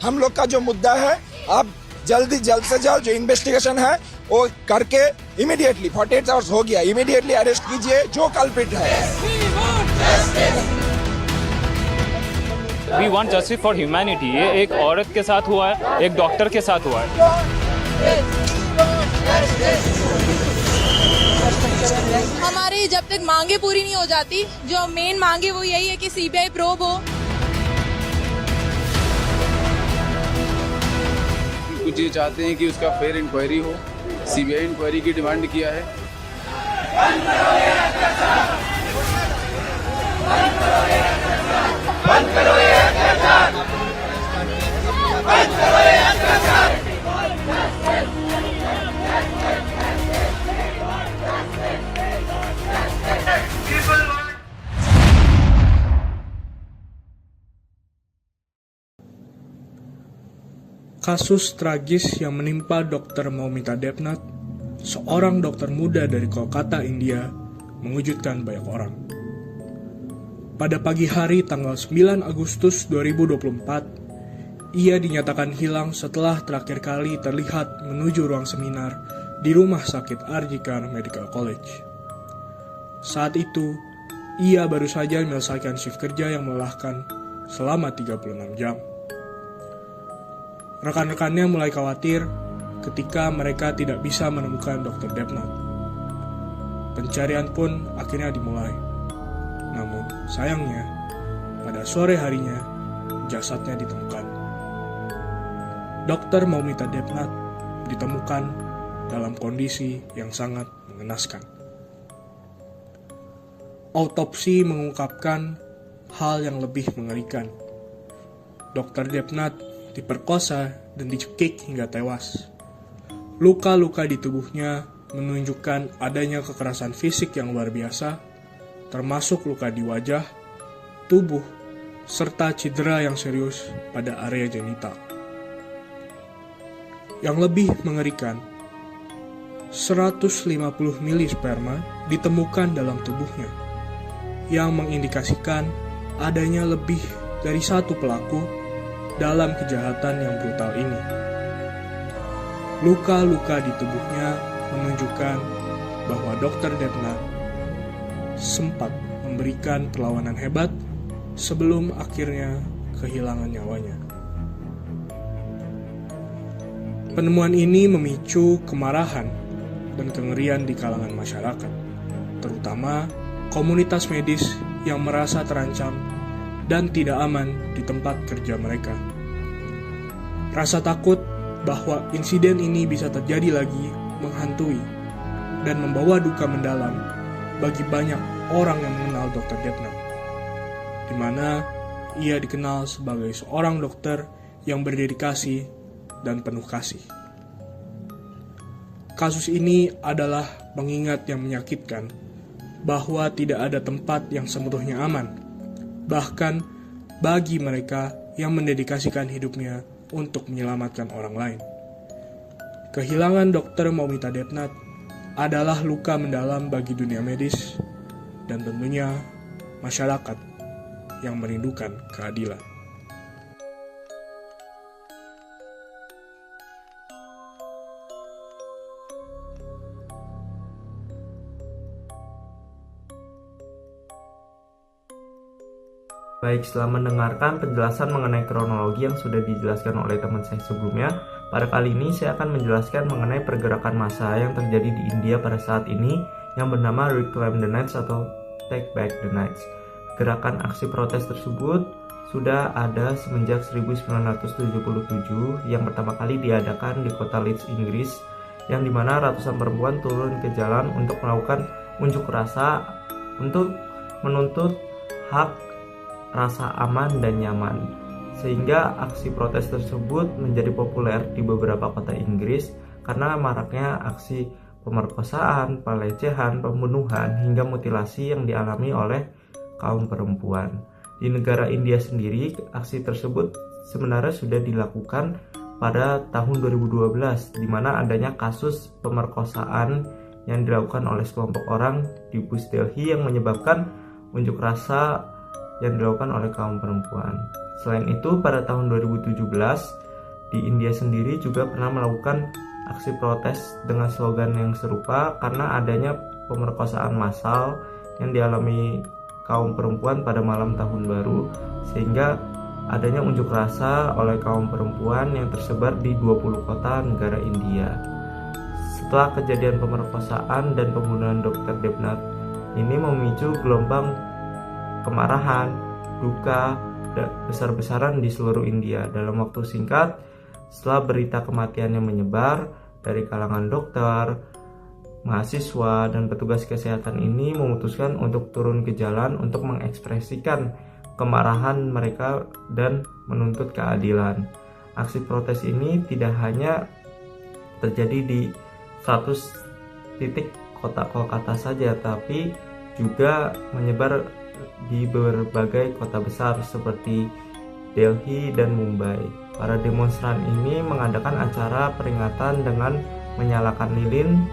हम लोग का जो मुद्दा है, आप जल्द से जल्द जो इन्वेस्टिगेशन है वो करके इमीडिएटली 48 आवर्स हो गया, इमीडिएटली अरेस्ट कीजिए जो कल्प्रिट है। We want justice for humanity. ये एक औरत के साथ हुआ है, एक डॉक्टर के साथ हुआ है। हमारी जब तक मांगे पूरी नहीं हो जाती, जो मेन मांगे वो यही है कि सीबीआई प्रोब हो। कुछ ये चाहते हैं कि उसका फेयर इंक्वायरी हो, सीबीआई इंक्वायरी की डिमांड किया है। Kasus tragis yang menimpa Dr. Moumita Debnath, seorang dokter muda dari Kolkata, India, mengejutkan banyak orang. Pada pagi hari tanggal 9 Agustus 2024, ia dinyatakan hilang setelah terakhir kali terlihat menuju ruang seminar di Rumah Sakit RJ Kar Medical College. Saat itu, ia baru saja menyelesaikan shift kerja yang melelahkan selama 36 jam. Rekan-rekannya mulai khawatir ketika mereka tidak bisa menemukan Dr. Debnath. Pencarian pun akhirnya dimulai. Namun, sayangnya, pada sore harinya, jasadnya ditemukan. Dr. Moumita Debnath ditemukan dalam kondisi yang sangat mengenaskan. Autopsi mengungkapkan hal yang lebih mengerikan. Dr. Debnath diperkosa dan dicekik hingga tewas. Luka-luka di tubuhnya menunjukkan adanya kekerasan fisik yang luar biasa, termasuk luka di wajah, tubuh, serta cedera yang serius pada area genital. Yang lebih mengerikan, 150 mili sperma ditemukan dalam tubuhnya, yang mengindikasikan adanya lebih dari satu pelaku dalam kejahatan yang brutal ini. Luka-luka di tubuhnya menunjukkan bahwa Dr. Debnath sempat memberikan perlawanan hebat sebelum akhirnya kehilangan nyawanya. Penemuan ini memicu kemarahan dan kengerian di kalangan masyarakat, terutama komunitas medis yang merasa terancam dan tidak aman di tempat kerja mereka. Rasa takut bahwa insiden ini bisa terjadi lagi menghantui dan membawa duka mendalam bagi banyak orang yang mengenal Dr. Debnath, di mana ia dikenal sebagai seorang dokter yang berdedikasi dan penuh kasih. Kasus ini adalah pengingat yang menyakitkan bahwa tidak ada tempat yang sepenuhnya aman, bahkan bagi mereka yang mendedikasikan hidupnya untuk menyelamatkan orang lain. Kehilangan Dr. Moumita Debnath adalah luka mendalam bagi dunia medis dan tentunya masyarakat yang merindukan keadilan. Baik, setelah mendengarkan penjelasan mengenai kronologi yang sudah dijelaskan oleh teman saya sebelumnya, pada kali ini saya akan menjelaskan mengenai pergerakan massa yang terjadi di India pada saat ini yang bernama Reclaim the Nights atau Take Back the Nights. Gerakan aksi protes tersebut sudah ada semenjak 1977 yang pertama kali diadakan di kota Leeds, Inggris, yang dimana ratusan perempuan turun ke jalan untuk melakukan unjuk rasa untuk menuntut hak rasa aman dan nyaman, sehingga aksi protes tersebut menjadi populer di beberapa kota Inggris karena maraknya aksi pemerkosaan, pelecehan, pembunuhan, hingga mutilasi yang dialami oleh kaum perempuan. Di negara India sendiri, aksi tersebut sebenarnya sudah dilakukan pada tahun 2012, di mana adanya kasus pemerkosaan yang dilakukan oleh sekelompok orang di Bus Delhi yang menyebabkan unjuk rasa yang dilakukan oleh kaum perempuan. Selain itu, pada tahun 2017, di India sendiri juga pernah melakukan aksi protes dengan slogan yang serupa karena adanya pemerkosaan massal yang dialami kaum perempuan pada malam tahun baru, sehingga adanya unjuk rasa oleh kaum perempuan yang tersebar di 20 kota negara India. Setelah kejadian pemerkosaan dan pembunuhan Dr. Debnath ini memicu gelombang kemarahan, duka, besar-besaran di seluruh India. Dalam waktu singkat, setelah berita kematiannya menyebar dari kalangan dokter, mahasiswa, dan petugas kesehatan ini memutuskan untuk turun ke jalan untuk mengekspresikan kemarahan mereka dan menuntut keadilan. Aksi protes ini tidak hanya terjadi di 100 titik kota Kolkata saja, tapi juga menyebar di berbagai kota besar seperti Delhi dan Mumbai. Para demonstran ini mengadakan acara peringatan dengan menyalakan lilin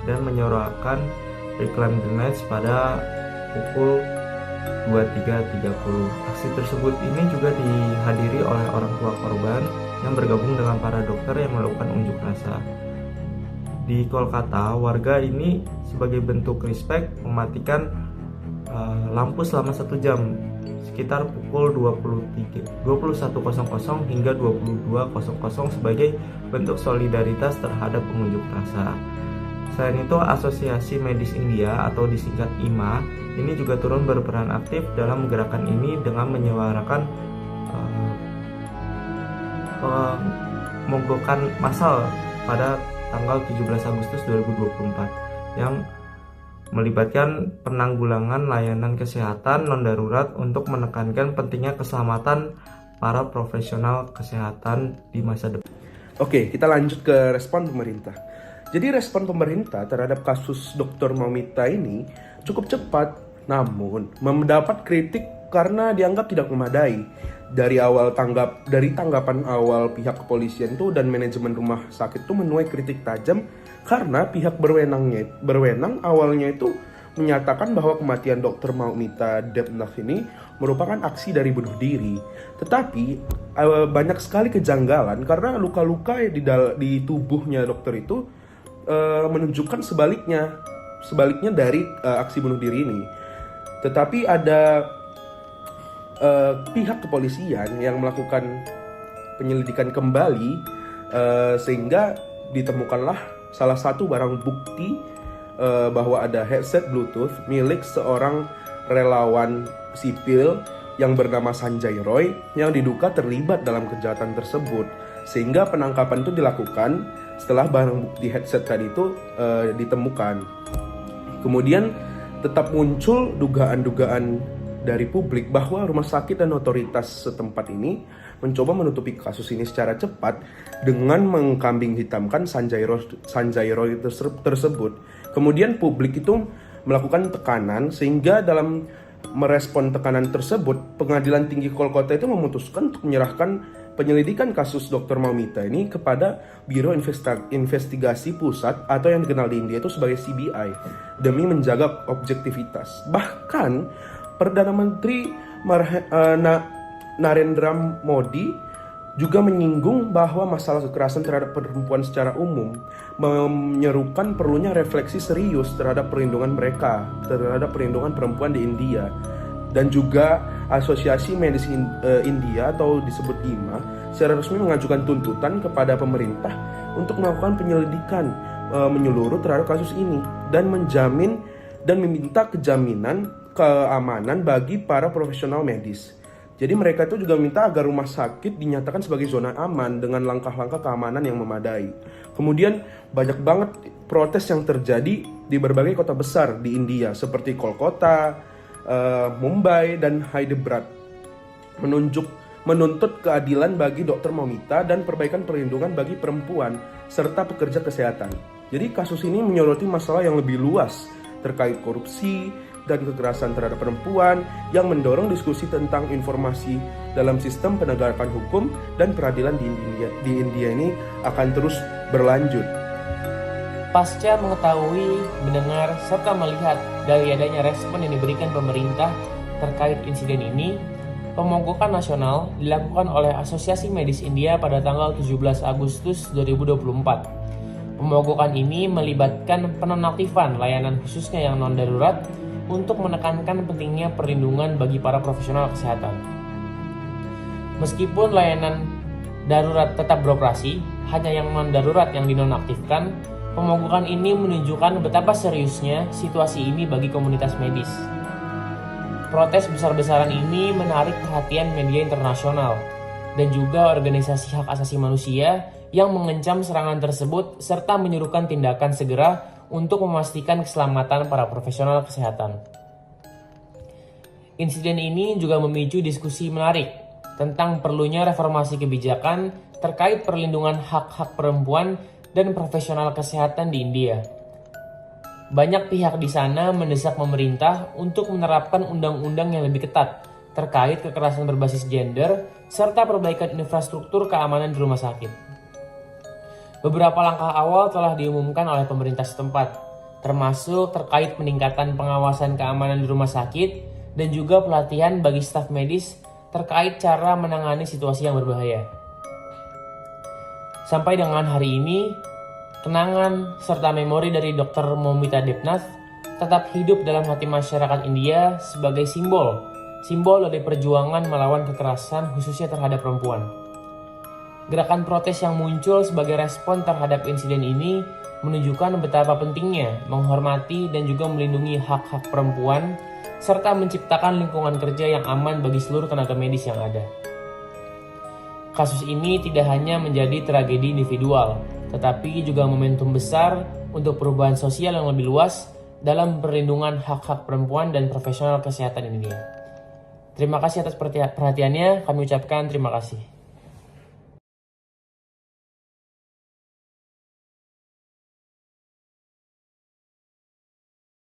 dan menyuarakan Reclaim the Night pada pukul 23.30. Aksi tersebut ini juga dihadiri oleh orang tua korban yang bergabung dengan para dokter yang melakukan unjuk rasa. Di Kolkata, warga ini sebagai bentuk respect mematikan lampu selama 1 jam sekitar pukul 21.00 hingga 22.00 sebagai bentuk solidaritas terhadap pengunjuk rasa. Selain itu, Asosiasi Medis India atau disingkat IMA ini juga turun berperan aktif dalam gerakan ini dengan menyuarakan pemogokan massal pada tanggal 17 Agustus 2024 yang melibatkan penanggulangan layanan kesehatan non-darurat untuk menekankan pentingnya keselamatan para profesional kesehatan di masa depan. Oke, kita lanjut ke respon pemerintah. Jadi respon pemerintah terhadap kasus Dr. Maumita ini cukup cepat, namun mendapat kritik karena dianggap tidak memadai. Dari tanggapan awal pihak kepolisian tuh dan manajemen rumah sakit tuh menuai kritik tajam karena pihak berwenang awalnya itu menyatakan bahwa kematian Dr. Maumita Debnath ini merupakan aksi dari bunuh diri. Tetapi banyak sekali kejanggalan karena luka-luka di tubuhnya dokter itu menunjukkan sebaliknya dari aksi bunuh diri ini. Tetapi ada pihak kepolisian yang melakukan penyelidikan kembali sehingga ditemukanlah salah satu barang bukti bahwa ada headset Bluetooth milik seorang relawan sipil yang bernama Sanjay Roy yang diduga terlibat dalam kejahatan tersebut, sehingga penangkapan itu dilakukan setelah barang bukti headset tadi itu ditemukan. Kemudian tetap muncul dugaan-dugaan dari publik bahwa rumah sakit dan otoritas setempat ini mencoba menutupi kasus ini secara cepat dengan mengkambing hitamkan Sanjay Roy tersebut. Kemudian publik itu melakukan tekanan sehingga dalam merespon tekanan tersebut, Pengadilan Tinggi Kolkata itu memutuskan untuk menyerahkan penyelidikan kasus Dr. Maumita ini kepada Biro Investigasi Pusat atau yang dikenal di India itu sebagai CBI demi menjaga objektivitas. Bahkan Perdana Menteri Narendra Modi juga menyinggung bahwa masalah kekerasan terhadap perempuan secara umum menyerukan perlunya refleksi serius terhadap perlindungan perempuan di India. Dan juga Asosiasi Medis India atau disebut IMA secara resmi mengajukan tuntutan kepada pemerintah untuk melakukan penyelidikan menyeluruh terhadap kasus ini dan meminta kejaminan keamanan bagi para profesional medis. Jadi mereka itu juga minta agar rumah sakit dinyatakan sebagai zona aman dengan langkah-langkah keamanan yang memadai. Kemudian banyak banget protes yang terjadi di berbagai kota besar di India seperti Kolkata, Mumbai, dan Hyderabad menuntut keadilan bagi Dr. Maumita dan perbaikan perlindungan bagi perempuan serta pekerja kesehatan. Jadi kasus ini menyoroti masalah yang lebih luas terkait korupsi dan kekerasan terhadap perempuan yang mendorong diskusi tentang informasi dalam sistem penegakan hukum dan peradilan di India ini akan terus berlanjut. Pasca mengetahui, mendengar, serta melihat dari adanya respon yang diberikan pemerintah terkait insiden ini, pemogokan nasional dilakukan oleh Asosiasi Medis India pada tanggal 17 Agustus 2024. Pemogokan ini melibatkan penonaktifan layanan khususnya yang non-darurat untuk menekankan pentingnya perlindungan bagi para profesional kesehatan. Meskipun layanan darurat tetap beroperasi, hanya yang non-darurat yang dinonaktifkan, pemogokan ini menunjukkan betapa seriusnya situasi ini bagi komunitas medis. Protes besar-besaran ini menarik perhatian media internasional dan juga organisasi hak asasi manusia yang mengecam serangan tersebut serta menyerukan tindakan segera untuk memastikan keselamatan para profesional kesehatan. Insiden ini juga memicu diskusi menarik tentang perlunya reformasi kebijakan terkait perlindungan hak-hak perempuan dan profesional kesehatan di India. Banyak pihak di sana mendesak pemerintah untuk menerapkan undang-undang yang lebih ketat terkait kekerasan berbasis gender serta perbaikan infrastruktur keamanan di rumah sakit. Beberapa langkah awal telah diumumkan oleh pemerintah setempat, termasuk terkait peningkatan pengawasan keamanan di rumah sakit dan juga pelatihan bagi staf medis terkait cara menangani situasi yang berbahaya. Sampai dengan hari ini, kenangan serta memori dari Dr. Momita Debnath tetap hidup dalam hati masyarakat India sebagai simbol dari perjuangan melawan kekerasan khususnya terhadap perempuan. Gerakan protes yang muncul sebagai respon terhadap insiden ini menunjukkan betapa pentingnya menghormati dan juga melindungi hak-hak perempuan serta menciptakan lingkungan kerja yang aman bagi seluruh tenaga medis yang ada. Kasus ini tidak hanya menjadi tragedi individual, tetapi juga momentum besar untuk perubahan sosial yang lebih luas dalam perlindungan hak-hak perempuan dan profesional kesehatan India. Terima kasih atas perhatiannya, kami ucapkan terima kasih.